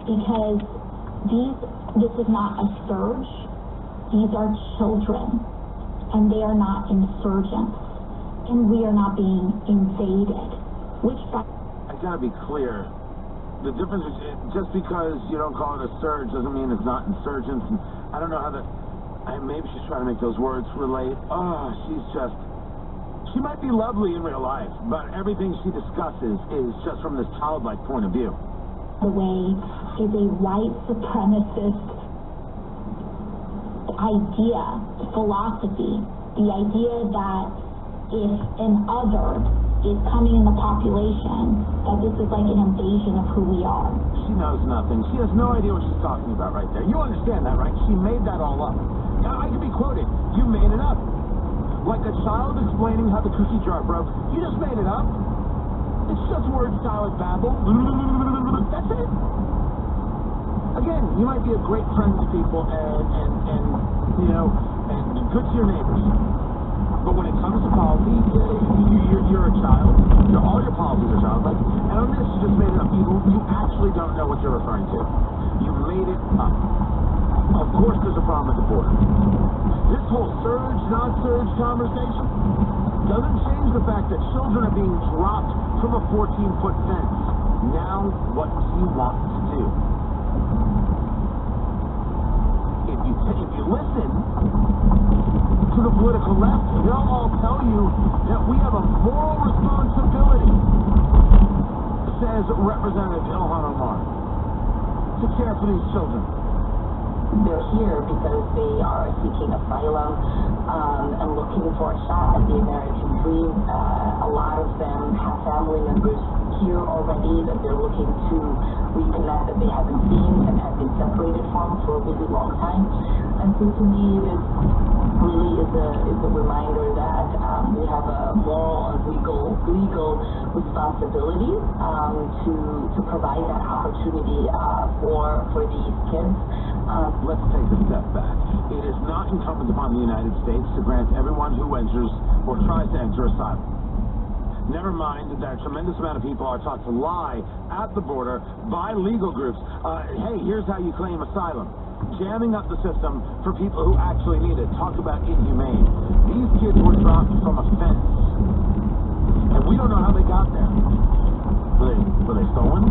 because this is not a surge. These are children, and they are not insurgents, and we are not being invaded. I gotta be clear. The difference is just because you don't call it a surge doesn't mean it's not insurgents. And I don't know how that. Maybe she's trying to make those words relate. Oh, she might be lovely in real life, but everything she discusses is just from this childlike point of view. The way is a white supremacist idea, philosophy, the idea that if an other is coming in the population, that this is like an invasion of who we are. She knows nothing. She has no idea what she's talking about right there. You understand that, right? She made that all up. Now, I could be quoted. You made it up. Like a child explaining how the cookie jar broke. You just made it up. It's just word salad babble. That's it. Again, you might be a great friend to people and you know, and good to your neighbors. But when it comes to policy, you're a child. All your policies are childlike. And on this, you just made it up. You actually don't know what you're referring to. You made it up. Of course there's a problem at the border. This whole surge, not surge conversation doesn't change the fact that children are being dropped from a 14-foot fence. Now, what do you want to do? If you listen to the political left, they'll all tell you that we have a moral responsibility, says Representative Ilhan Omar, to care for these children. They're here because they are seeking asylum and looking for a shot at the American dream. A lot of them have family members here already that they're looking to reconnect, that they haven't seen and have been separated from for a really long time. And so to me, this really is a reminder that we have a moral and legal responsibility to provide that opportunity for these kids. Let's take a step back. It is not incumbent upon the United States to grant everyone who enters or tries to enter asylum. Never mind that a tremendous amount of people are taught to lie at the border by legal groups. Hey, here's how you claim asylum. Jamming up the system for people who actually need it. Talk about inhumane. These kids were dropped from a fence. And we don't know how they got there. Were they stolen?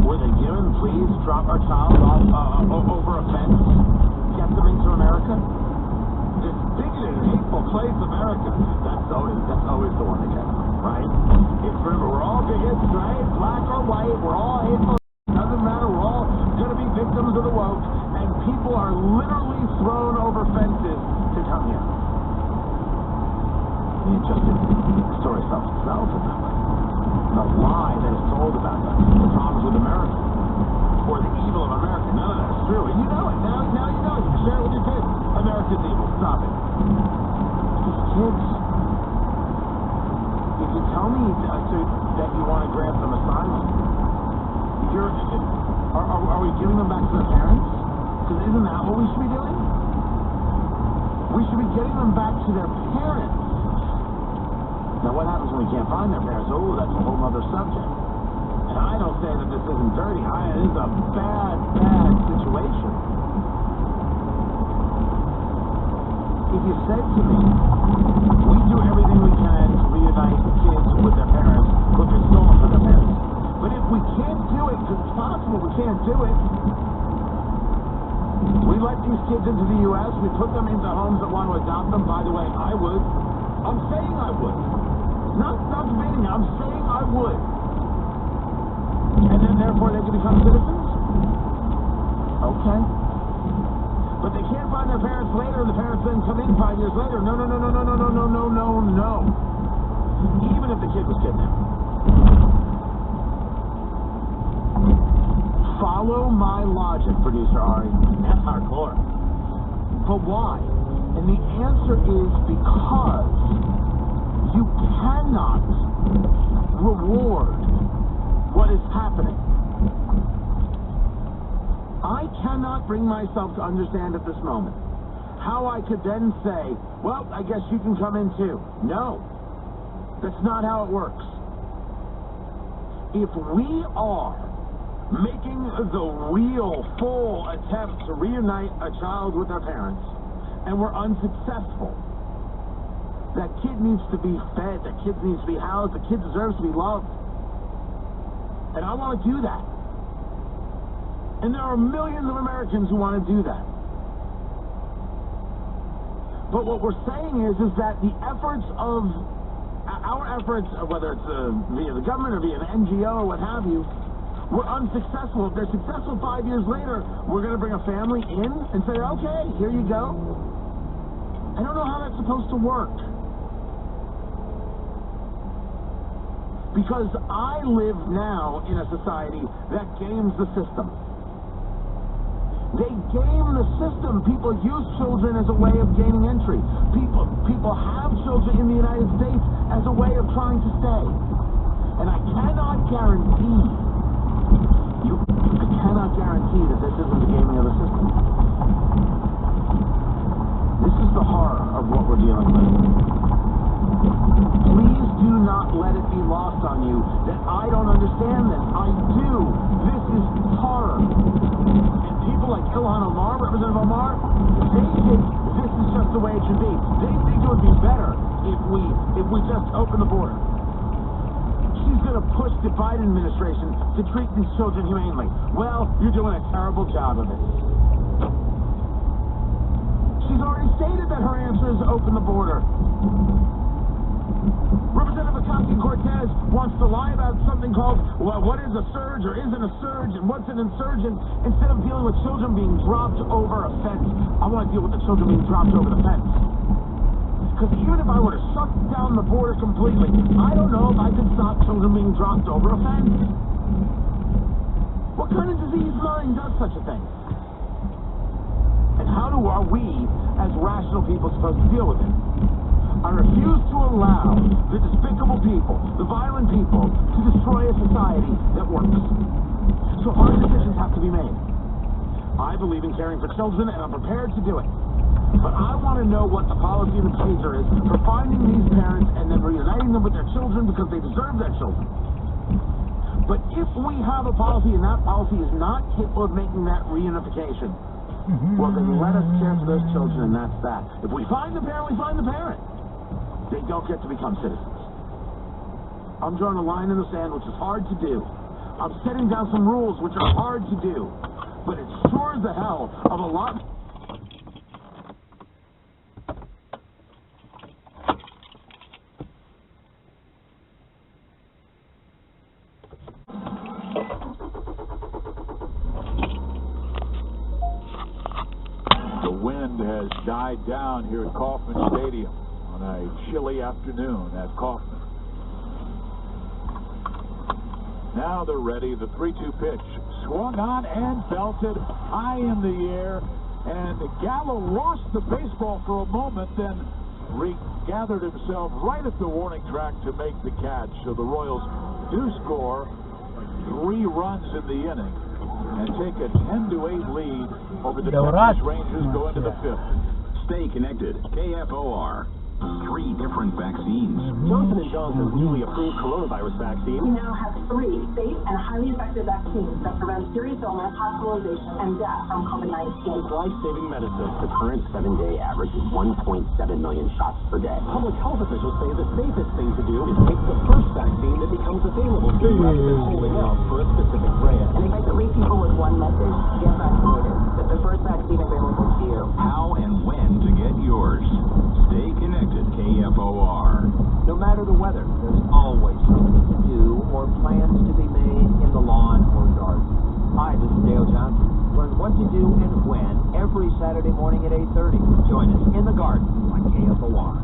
Were they given, please drop our child off over a fence? Get them into America? This bigoted and hateful place, America. That's always the one to get, right? Remember, we're all bigots, right? Black or white, we're all hateful. Doesn't matter, we're all going to be victims of the woke. And people are literally thrown over fences to come here. The story sells itself in that way. The lie that is told about that, the problems with America, or the evil of America. None of that is true. And you know it. Now you know it. You can share it with your kids. America's evil. Stop it. These kids, if you tell me that you want to grant them asylum, are we giving them back to their parents? Because isn't that what we should be doing? We should be getting them back to their parents. Now, what happens when we can't find their parents? Oh, that's a whole other subject. And I don't say that this isn't dirty. It is a bad, bad situation. If you said to me, we do everything we can to reunite kids with their parents who've been stolen from their parents. But if we can't do it, because it's possible we can't do it, we let these kids into the U.S., we put them into homes that want to adopt them. By the way, I would. I'm saying I would. Not debating, I'm saying I would. And then therefore they can become citizens? Okay. But they can't find their parents later and the parents then come in 5 years later. No. Even if the kid was kidnapped. Follow my logic, producer Ari. That's hardcore. But why? And the answer is because you cannot reward what is happening. I cannot bring myself to understand at this moment how I could then say, well, I guess you can come in too. No, that's not how it works. If we are making the real, full attempt to reunite a child with their parents, and we're unsuccessful. That kid needs to be fed, that kid needs to be housed, the kid deserves to be loved. And I want to do that. And there are millions of Americans who want to do that. But what we're saying is that the efforts of, our efforts, whether it's via the government or via an NGO or what have you, we're unsuccessful. If they're successful 5 years later, we're going to bring a family in and say, okay, here you go. I don't know how that's supposed to work. Because I live now in a society that games the system. They game the system. People use children as a way of gaining entry. People have children in the United States as a way of trying to stay. And I cannot guarantee that this isn't the gaming of the system. This is the horror of what we're dealing with. Please do not let it be lost on you that I don't understand this. I do. This is horror. And people like Ilhan Omar, Representative Omar, they think this is just the way it should be. They think it would be better if we just open the border. She's going to push the Biden administration to treat these children humanely. Well, you're doing a terrible job of it. She's already stated that her answer is to open the border. Representative Ocasio-Cortez wants to lie about something called, well, what is a surge or isn't a surge, and what's an insurgent, instead of dealing with children being dropped over a fence. I want to deal with the children being dropped over the fence. Because even if I were to shut down the border completely, I don't know if I could stop children being dropped over a fence. What kind of diseased mind does such a thing? And how are we, as rational people, supposed to deal with it? I refuse to allow the despicable people, the violent people, to destroy a society that works. So hard decisions have to be made. I believe in caring for children, and I'm prepared to do it. But I want to know what the policy and the procedure is for finding these parents and then reuniting them with their children because they deserve their children. But if we have a policy and that policy is not capable of making that reunification, well, then let us care for those children, and that's that. If we find the parent, we find the parent. They don't get to become citizens. I'm drawing a line in the sand, which is hard to do. I'm setting down some rules, which are hard to do. But it sure as the hell of a lot... The wind has died down here at Kauffman Stadium on a chilly afternoon at Kauffman. Now they're ready. The 3-2 pitch swung on and belted high in the air, and Gallo lost the baseball for a moment, then regathered himself right at the warning track to make the catch. So the Royals do score 3 runs in the inning and take a 10-8 lead over the Texas Rangers going to the 5th. Stay connected. KFOR. 3 different vaccines. Johnson & Johnson's newly approved coronavirus vaccine. We now have 3 safe and highly effective vaccines that prevent serious illness, hospitalization, and death from COVID-19. It's life-saving medicine. The current 7-day average is 1.7 million shots per day. Public health officials say the safest thing to do is take the first vaccine that becomes available to you rather than holding out for a specific brand. And if I could leave people with one message, get vaccinated. It's the first vaccine available to you. How and when to get yours. Stay connected, KFOR. No matter the weather, there's always something to do or plans to be made in the lawn or garden. Hi, this is Dale Johnson. Learn what to do and when every Saturday morning at 8:30. Join us in the garden on KFOR.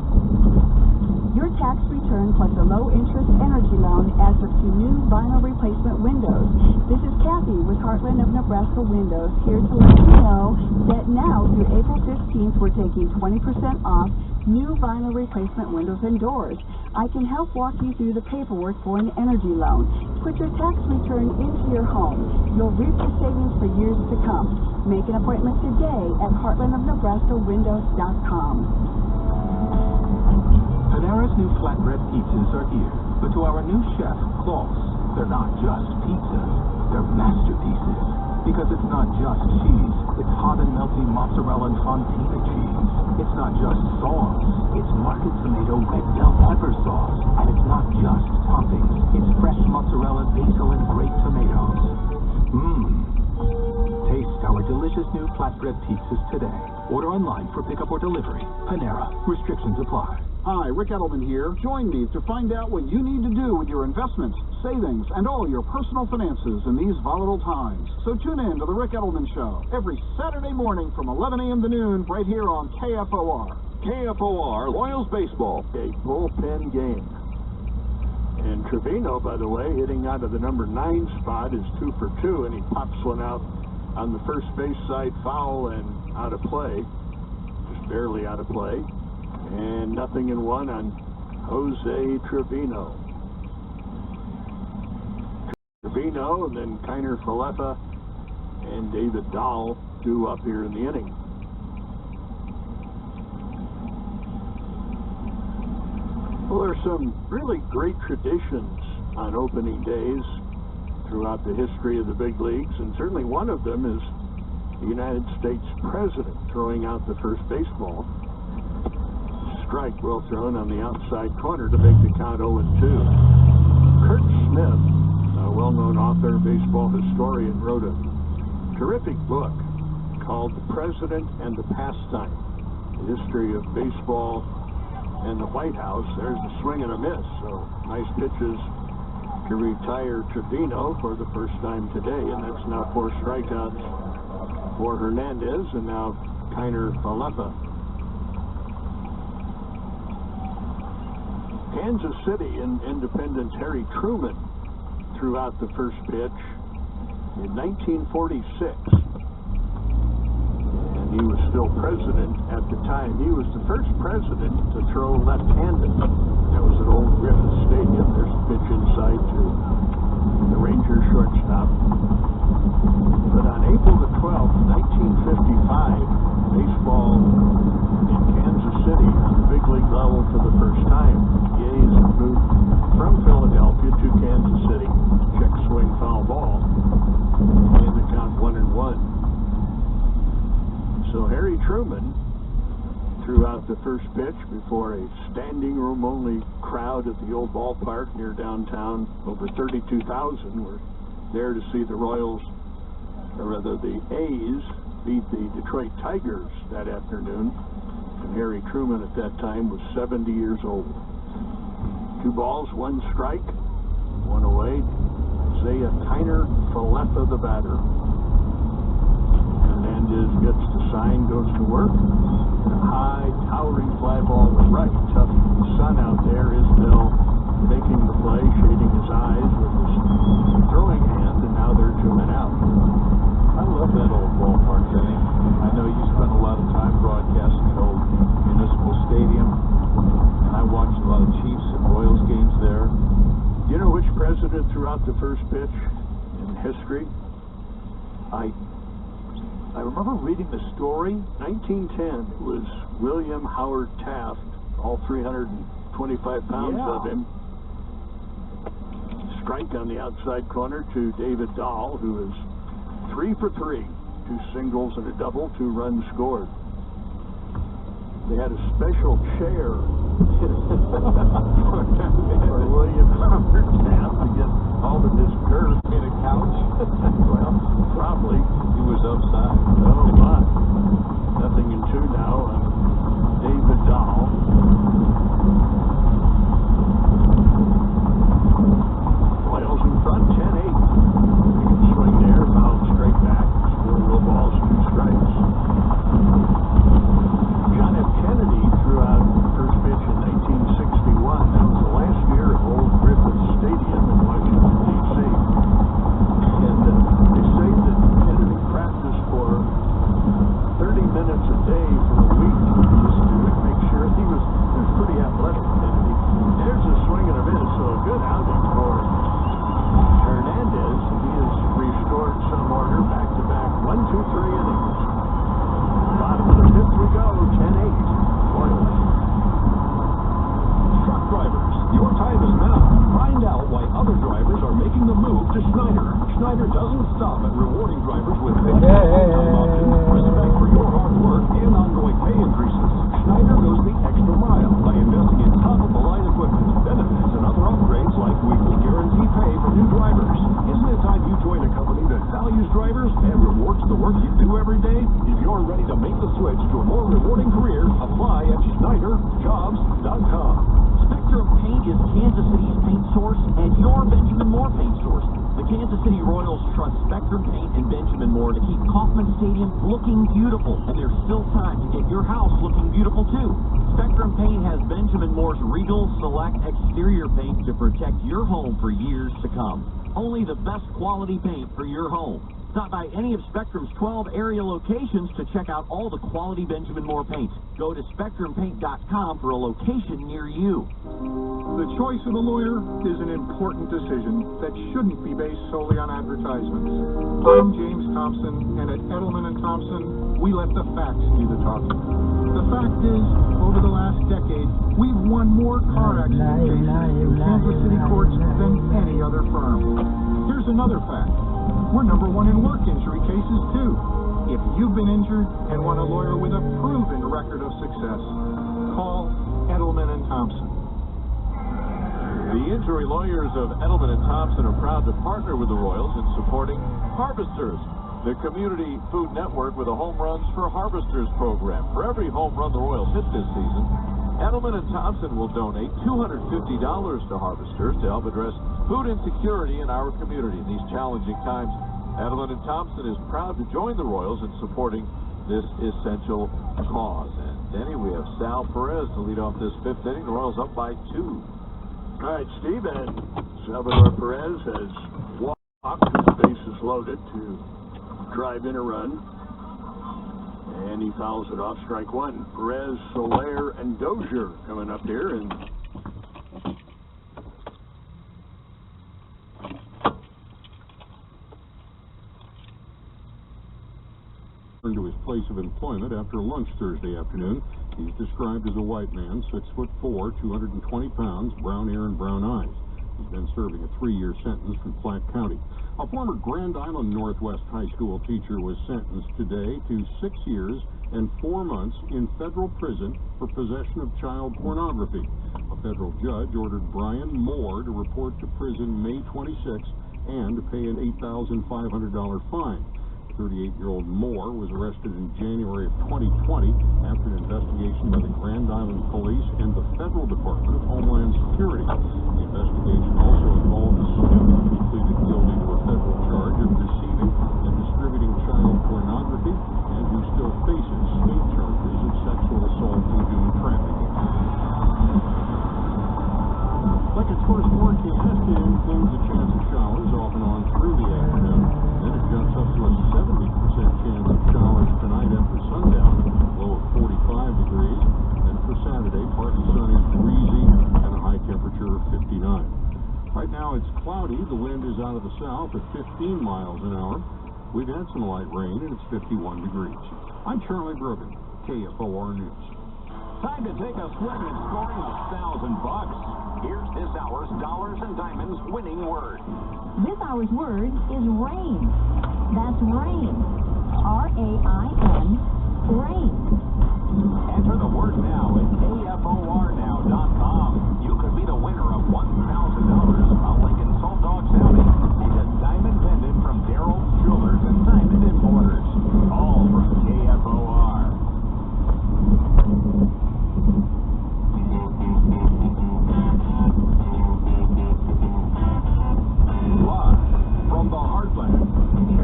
Your tax return plus a low-interest energy loan adds up to new vinyl replacement windows. This is Kathy with Heartland of Nebraska Windows, here to let you know that now through April 15th we're taking 20% off new vinyl replacement windows and doors. I can help walk you through the paperwork for an energy loan. Put your tax return into your home. You'll reap the savings for years to come. Make an appointment today at heartlandofnebraskawindows.com. Panera's new flatbread pizzas are here, but to our new chef, Klaus, they're not just pizzas. They're masterpieces. Because it's not just cheese. It's hot and melty mozzarella and fontina cheese. It's not just sauce. It's market tomato red bell pepper sauce. And it's not just toppings. It's fresh mozzarella, basil, and grape tomatoes. Taste our delicious new flatbread pizzas today. Order online for pickup or delivery. Panera. Restrictions apply. Hi, Rick Edelman here. Join me to find out what you need to do with your investments, savings, and all your personal finances in these volatile times. So tune in to The Rick Edelman Show every Saturday morning from 11 a.m. to noon right here on KFOR. KFOR, Royals Baseball, a bullpen game. And Trevino, by the way, hitting out of the number 9 spot is 2 for 2, and he pops one out on the first base side, foul and out of play, just barely out of play. And 0-1 on Jose Trevino. Trevino, and then Kiner Falefa and David Dahl due up here in the inning. Well, there's some really great traditions on opening days throughout the history of the big leagues, and certainly one of them is the United States President throwing out the first baseball. Strike well thrown on the outside corner to make the count 0-2. Kurt Smith, a well-known author, baseball historian, wrote a terrific book called The President and the Pastime, the history of baseball and the White House. There's a swing and a miss, so nice pitches to retire Trevino for the first time today, and that's now 4 strikeouts for Hernandez, and now Kiner Falefa. Kansas City in Independence, Harry Truman threw out the first pitch in 1946. And he was still president at the time. He was the first president to throw left-handed. That was at Old Griffith Stadium. There's a pitch inside to the Rangers shortstop. But on April the 12th, 1955, baseball in Kansas City on the big league level for the first time. A's moved from Philadelphia to Kansas City. Check swing, foul ball. And the count 1-1. So Harry Truman threw out the first pitch before a standing room only crowd at the old ballpark near downtown. Over 32,000 were there to see the Royals, or rather the A's, beat the Detroit Tigers that afternoon. And Harry Truman at that time was 70 years old. 2 balls, 1 strike, 1 away. Isaiah Kiner Falefa, the batter. Hernandez gets the sign, goes to work. A high, towering fly ball to right. Tough sun out there. Isbell making the play, shading his eyes with his throwing hand, and now they're 2 men out. I love that old ballpark, Kenny. I know you spent a lot of time broadcasting at old Municipal Stadium, and I watched a lot of Chiefs and Royals games there. You know which president threw out the first pitch in history? I remember reading the story. 1910, it was William Howard Taft, all 325 pounds of him. Strike on the outside corner to David Dahl, who is 3 for 3, 2 singles and a double, 2 runs scored. They had a special chair for William Howard Taft to get all of his girth in a couch. Well, probably He was outside. Oh my. 0-2 now on David Dahl. Royals in front, 10-8. Swing there, fouled straight back. Still no balls, 2 strikes. John F. Kennedy threw out first pitch in 1961. That was the last year at Old Griffith Stadium in Washington, D.C. And they say that Kennedy practiced for 30 minutes a day for a week just to make sure he was pretty athletic, Kennedy. There's a swing and a miss, so a good outing for Hernandez. He has restored some order, back-to-back 1-2-3 innings. Bottom of the 5th we go, 10-8. Royals. Truck drivers, your time is now. Find out why other drivers are making making the move to Schneider. Schneider doesn't stop at rewarding drivers with fixed full-time options, respect for your hard work, and ongoing pay increases. Schneider goes the extra mile by investing in top-of-the-line equipment, benefits, and other upgrades like weekly guaranteed pay for new drivers. Isn't it time you join a company that values drivers and rewards the work you do every day? If you're ready to make the switch to a more rewarding career, apply at SchneiderJobs.com. Spectrum Paint is Kansas City's paint source and your Benjamin Moore paint source. The Kansas City Royals trust Spectrum Paint and Benjamin Moore to keep Kauffman Stadium looking beautiful, and there's still time to get your house looking beautiful too. Spectrum Paint has Benjamin Moore's Regal Select exterior paint to protect your home for years to come. Only the best quality paint for your home. Stop by any of Spectrum's 12 area locations to check out all the quality Benjamin Moore paints. Go to SpectrumPaint.com for a location near you. The choice of a lawyer is an important decision that shouldn't be based solely on advertisements. I'm James Thompson, and at Edelman & Thompson, we let the facts do the talking. The fact is, over the last decade, we've won more car accident cases in Kansas City courts than any other firm. Here's another fact. We're number one in work injury cases, too. If you've been injured and want a lawyer with a proven record of success, call Edelman & Thompson. The injury lawyers of Edelman & Thompson are proud to partner with the Royals in supporting Harvesters, the community food network with a Home Runs for Harvesters program. For every home run the Royals hit this season, Edelman & Thompson will donate $250 to Harvesters to help address food insecurity in our community. In these challenging times, Edelman & Thompson is proud to join the Royals in supporting this essential cause. And Denny, we have Sal Perez to lead off this fifth inning. The Royals up by 2. All right, Steve, and Salvador Perez has walked his bases loaded to drive in a run. And he fouls it off, strike one. Perez, Soler, and Dozier coming up here, and to his place of employment after lunch Thursday afternoon. He's described as a white man, 6'4", 220 pounds, brown hair and brown eyes. He's been serving a 3-year sentence from Platte County. A former Grand Island Northwest High School teacher was sentenced today to 6 years and 4 months in federal prison for possession of child pornography. A federal judge ordered Brian Moore to report to prison May 26 and to pay an $8,500 fine. 38-year-old Moore was arrested in January of 2020 after an investigation by the Grand Island Police and the Federal Department of Homeland Security. The investigation also involved a student who pleaded guilty to a federal charge of receiving and distributing child pornography and who still faces state charges of sexual assault and human trafficking. Like its first forecast, it includes a chance of showers off and on through the afternoon. Then it jumps up to a 70% chance of showers tonight after sundown, low of 45 degrees. And for Saturday, partly sunny, breezy, and a high temperature of 59. Right now it's cloudy. The wind is out of the south at 15 miles an hour. We've had some light rain, and it's 51 degrees. I'm Charlie Brogan, KFOR News. Time to take a swing at scoring $1,000. Here's this hour's Dollars and Diamonds winning word. This hour's word is rain. That's rain. R-A-I-N, rain. Enter the word now at KFORnow.com. You could be the winner of $1,000, a Lincoln Soul Dog Saudi, and a diamond pendant from Daryl's Jewelers and Diamond Importers. All from KFOR. Live from the heartland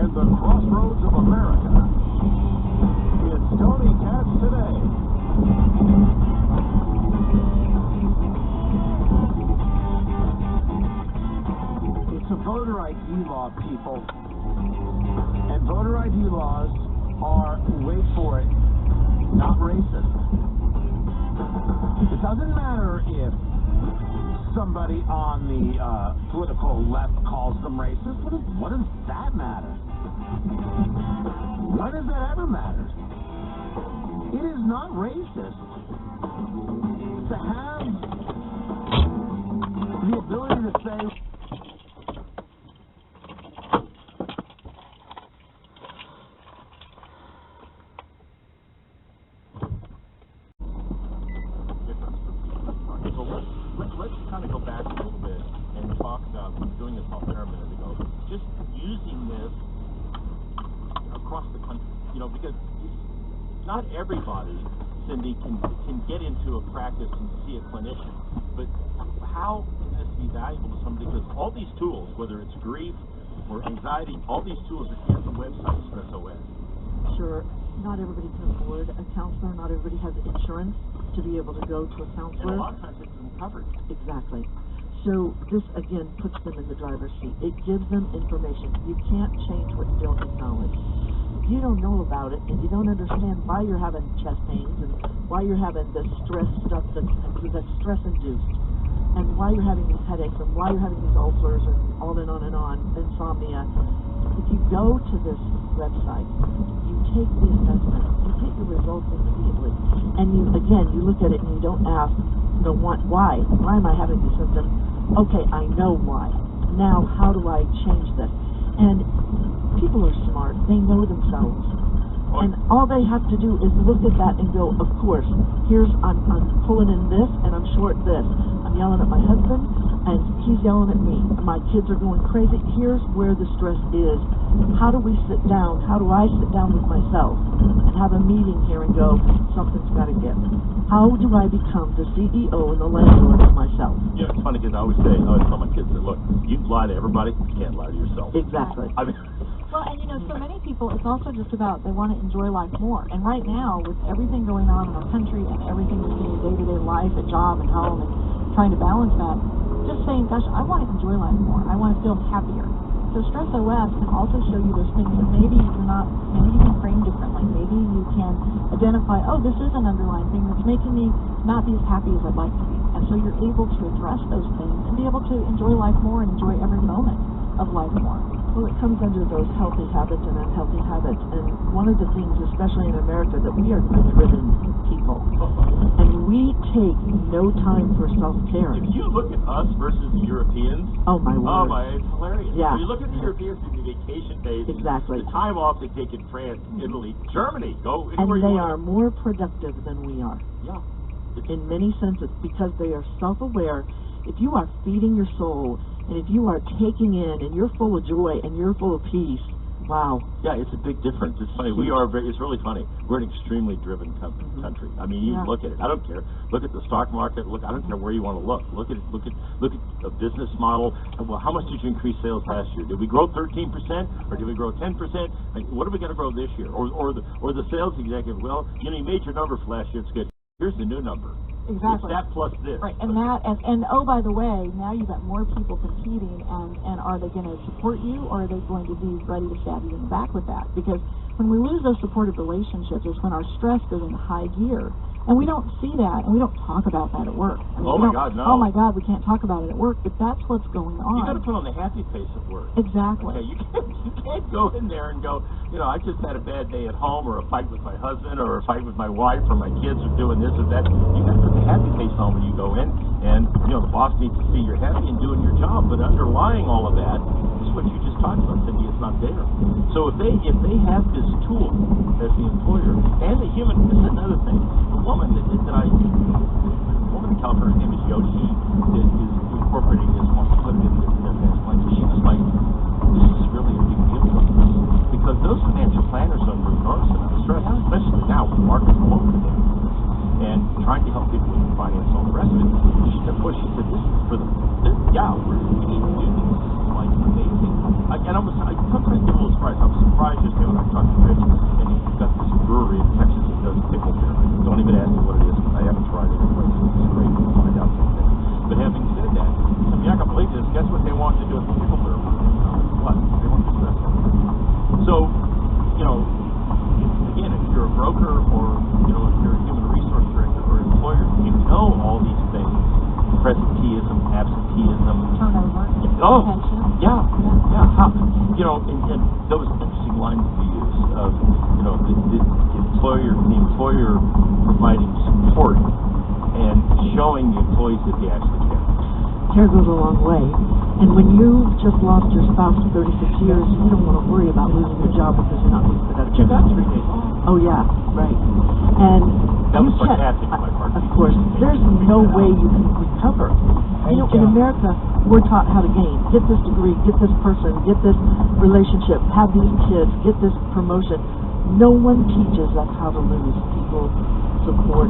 and the crossroads of America, it's Tony Katz Today. It's a voter ID law, people. And voter ID laws are, wait for it, not racist. It doesn't matter if somebody on the political left calls them racist. What does that matter? When does that ever matter? It is not racist to have the ability to say You know, because not everybody, Cindy, can get into a practice and see a clinician. But how can this be valuable to somebody? Because all these tools, whether it's grief or anxiety, all these tools are here on the website, StressOS. Sure, not everybody can afford a counselor. Not everybody has insurance to be able to go to a counselor. And a lot of times it isn't covered. Exactly. So this, again, puts them in the driver's seat. It gives them information. You can't change what you don't acknowledge. If you don't know about it and you don't understand why you're having chest pains and why you're having this stress stuff that's stress-induced and why you're having these headaches and why you're having these ulcers and on, insomnia, if you go to this website, you take the assessment, you take your results immediately, and you look at it and you don't ask, why am I having these symptoms? Okay, I know why. Now, how do I change this? And people are smart. They know themselves. And all they have to do is look at that and go, of course, I'm pulling in this and I'm short this. I'm yelling at my husband and he's yelling at me. My kids are going crazy. Here's where the stress is. How do we sit down? How do I sit down with myself and have a meeting here and go, something's got to give? How do I become the CEO and the landlord of myself? You know, it's funny because I always tell my kids that, look, you can lie to everybody, you can't lie to yourself. Exactly. I mean, well, and so many people, it's also just about they want to enjoy life more. And right now, with everything going on in our country and everything we're seeing day-to-day life, at job and home, and trying to balance that, just saying, gosh, I want to enjoy life more. I want to feel happier. So StressOS can also show you those things that maybe you can frame differently. Maybe you can identify, this is an underlying thing that's making me not be as happy as I'd like to be. And so you're able to address those things and be able to enjoy life more and enjoy every moment of life more. Well, it comes under those healthy habits and unhealthy habits. And one of the things, especially in America, that we are driven people. And we take no time for self-care. If you look at us versus the Europeans, oh my word. It's hilarious. Yeah. When you look at the Europeans in the vacation days, exactly. The time off they take in France, Italy, Germany, go and anywhere they are more productive than we are. Yeah. In many senses, because they are self-aware. If you are feeding your soul, and if you are taking in, and you're full of joy, and you're full of peace, wow. Yeah, it's a big difference. It's funny. It's really funny. We're an extremely driven country. I mean, you look at it. I don't care. Look at the stock market. Look, I don't care where you want to look. Look at a business model. Well, how much did you increase sales last year? Did we grow 13%, or did we grow 10%? Like, what are we going to grow this year? Or the sales executive? Well, you made your numbers for last year. It's good. Here's the new number. Exactly. It's that plus this. Right, and oh, by the way, now you've got more people competing, and are they going to support you, or are they going to be ready to stab you in the back with that? Because when we lose those supportive relationships is when our stress goes into high gear. And we don't see that, and we don't talk about that at work. I mean, oh my God, no. Oh my God, we can't talk about it at work, but that's what's going on. You got to put on the happy face at work. Exactly. Okay, you can't go in there and go, I just had a bad day at home, or a fight with my husband, or a fight with my wife, or my kids are doing this or that. You got to put the happy face on when you go in, and the boss needs to see you're happy and doing your job. But underlying all of that is what you just talked about, Cindy. It's not there. So if they have this tool as the employer and the human, this is another thing. The woman that in California, her name is Yoshi, is incorporating this, wants to put it in their advanced plan. So she was like, this is really a big deal for us, because those financial planners are under enormous amount of stress, especially now with the market all over the place, and trying to help people with finance and all the rest of it. She said, this is for we need to do this. It's like amazing. I sometimes get a little surprised. I was surprised just when I talked to Rich, and he's got this brewery in Texas that does pickle beer. Don't even ask me what it is, because I haven't tried it anyway, so it's great to find out something. But having said that, you're not going to believe this. Guess what they want to do with the pickle beer? What? They want to stress it. So, again, if you're a broker, or if you're a human resource director or employer, you know all these things: presenteeism, absenteeism, turnover, pension. Yeah. And those interesting lines to use of the employer providing support and showing the employees that they actually care. Care goes a long way. And when you just lost your spouse for 36 years, you don't want to worry about losing your job because you're not being productive. You got 3 days off. Oh yeah, right. And that was fantastic on my part. Of course, there's no way you can recover. In America, we're taught how to gain. Get this degree, get this person, get this relationship, have these kids, get this promotion. No one teaches us how to lose. People support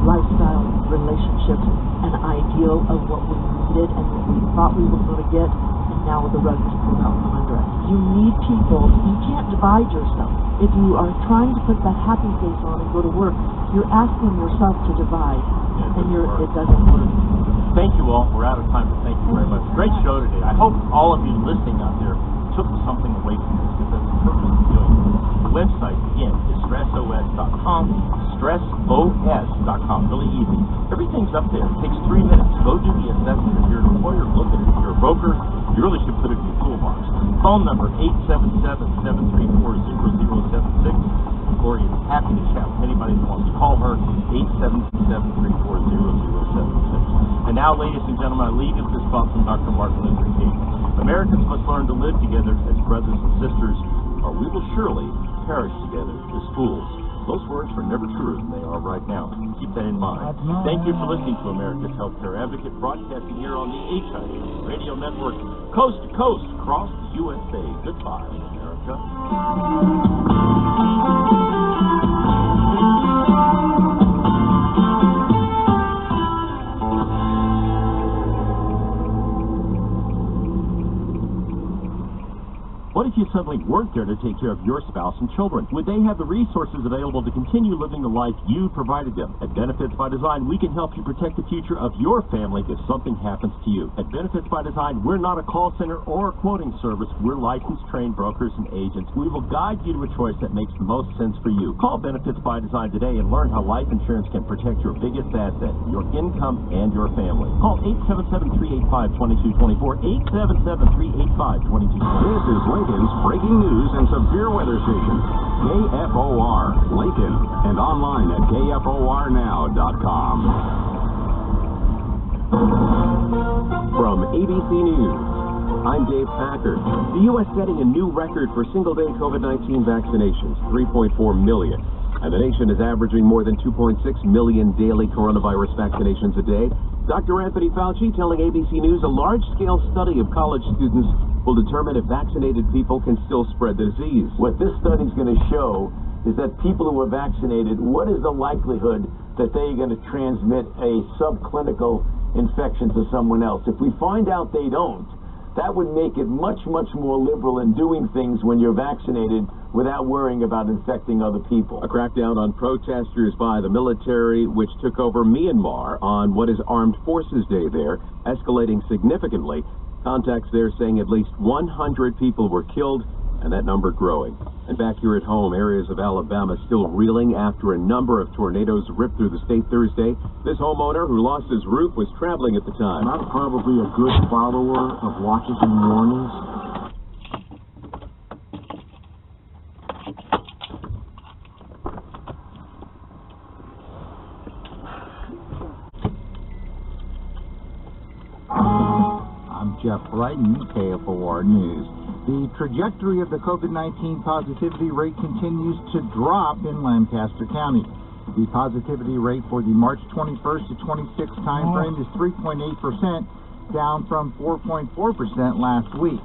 lifestyle, relationships, an ideal of what we needed and what we thought we were going to get, and now the rug is pulled out from under us. You need people. You can't divide yourself. If you are trying to put that happy face on and go to work, you're asking yourself to divide, and it doesn't work. Thank you all. We're out of time, but thank you very much. Great show today. I hope all of you listening out there took something away from this, because that's the purpose of doing it. The website, again, is stressos.com, stressos.com. Really easy. Everything's up there. It takes 3 minutes. Go do the assessment. If you're an employer, look at it. If you're a broker, you really should put it in your toolbox. Phone number 877-734-0076. Gloria is happy to chat with anybody who wants to call her, 877-734-0076. And now, ladies and gentlemen, I leave you with this thought from Dr. Martin Luther King. Americans must learn to live together as brothers and sisters, or we will surely perish together as fools. Those words are never truer than they are right now. Keep that in mind. Thank you for listening to America's Healthcare Advocate, broadcasting here on the HIA Radio Network, coast to coast, across the USA. Goodbye, America. What if you suddenly weren't there to take care of your spouse and children? Would they have the resources available to continue living the life you provided them? At Benefits by Design, we can help you protect the future of your family if something happens to you. At Benefits by Design, we're not a call center or a quoting service. We're licensed, trained brokers and agents. We will guide you to a choice that makes the most sense for you. Call Benefits by Design today and learn how life insurance can protect your biggest asset, your income and your family. Call 877-385-2224, 877-385-2224. This is Lincoln's breaking news and severe weather station, KFOR, Lincoln, and online at KFORnow.com. From ABC News, I'm Dave Packard. The U.S. setting a new record for single-day COVID-19 vaccinations, 3.4 million. And the nation is averaging more than 2.6 million daily coronavirus vaccinations a day. Dr. Anthony Fauci telling ABC News a large-scale study of college students will determine if vaccinated people can still spread the disease. What this study is going to show is that people who are vaccinated, what is the likelihood that they're going to transmit a subclinical infection to someone else? If we find out they don't, that would make it much, much more liberal in doing things when you're vaccinated without worrying about infecting other people. A crackdown on protesters by the military, which took over Myanmar on what is Armed Forces Day there, escalating significantly. Contacts there saying at least 100 people were killed, and that number growing. And back here at home, areas of Alabama still reeling after a number of tornadoes ripped through the state Thursday. This homeowner who lost his roof was traveling at the time. I'm probably a good follower of watches and warnings. I'm Jeff Brighton, KFOR News. The trajectory of the COVID-19 positivity rate continues to drop in Lancaster County. The positivity rate for the March 21st to 26th time frame is 3.8%, down from 4.4% last week.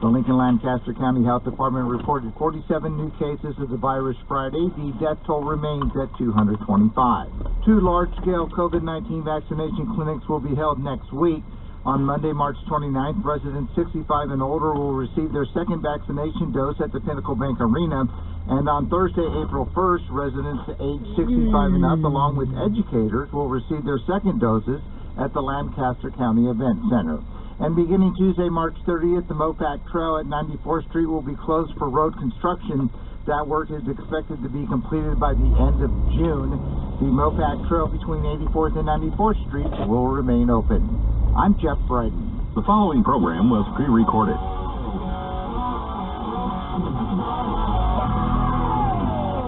The Lincoln-Lancaster County Health Department reported 47 new cases of the virus Friday. The death toll remains at 225. 2 large-scale COVID-19 vaccination clinics will be held next week. On Monday, March 29th, residents 65 and older will receive their second vaccination dose at the Pinnacle Bank Arena. And on Thursday, April 1st, residents aged 65 and up, along with educators, will receive their second doses at the Lancaster County Event Center. And beginning Tuesday, March 30th, the Mopac Trail at 94th Street will be closed for road construction. That work is expected to be completed by the end of June. The Mopac Trail between 84th and 94th Street will remain open. I'm Jeff Brighton. The following program was pre-recorded.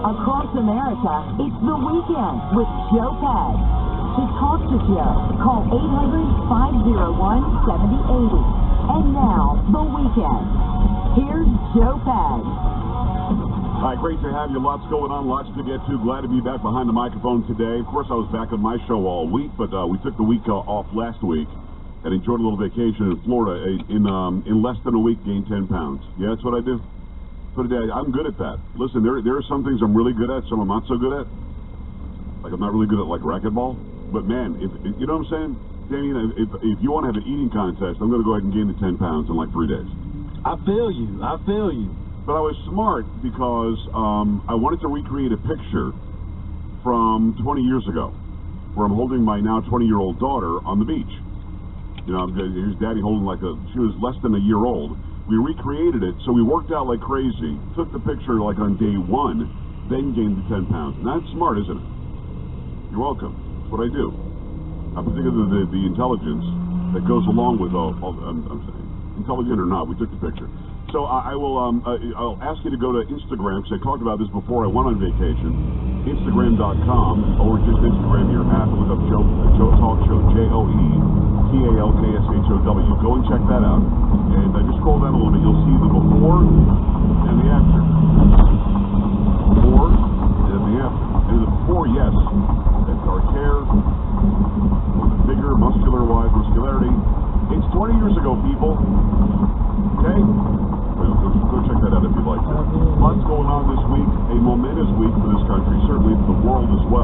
Across America, it's The Weekend with Joe Pad. To talk to Joe, call 800-501-7080. And now, The Weekend. Here's Joe Pad. All right, great to have you. Lots going on, lots to get to. Glad to be back behind the microphone today. Of course, I was back on my show all week, but we took the week off last week and enjoyed a little vacation in Florida. In less than a week, gained 10 pounds. Yeah, that's what I do. put it down. I'm good at that. Listen, there are some things I'm really good at, some I'm not so good at. Like I'm not really good at like racquetball. But man, if you know what I'm saying, Damien, if you want to have an eating contest, I'm going to go ahead and gain the 10 pounds in like 3 days. I feel you. But I was smart because I wanted to recreate a picture from 20 years ago, where I'm holding my now 20-year-old daughter on the beach. You know, here's Daddy holding she was less than a year old. We recreated it, so we worked out like crazy, took the picture like on day 1, then gained the 10 pounds. And that's smart, isn't it? You're welcome. That's what I do. I'm thinking of the intelligence that goes along with I'm saying, intelligent or not, we took the picture. So I'll ask you to go to Instagram, because I talked about this before I went on vacation, Instagram.com, or just Instagram your app, look up Joe Talk Show, JOETALKSHOW. Go and check that out. And just scroll down a little bit, you'll see the before and the after. Before and the after. And the before, yes, that's dark hair, bigger, muscularity. It's 20 years ago, people. Okay? Go check that out if you'd like to. Lots going on this week. A momentous week for this country, certainly for the world as well.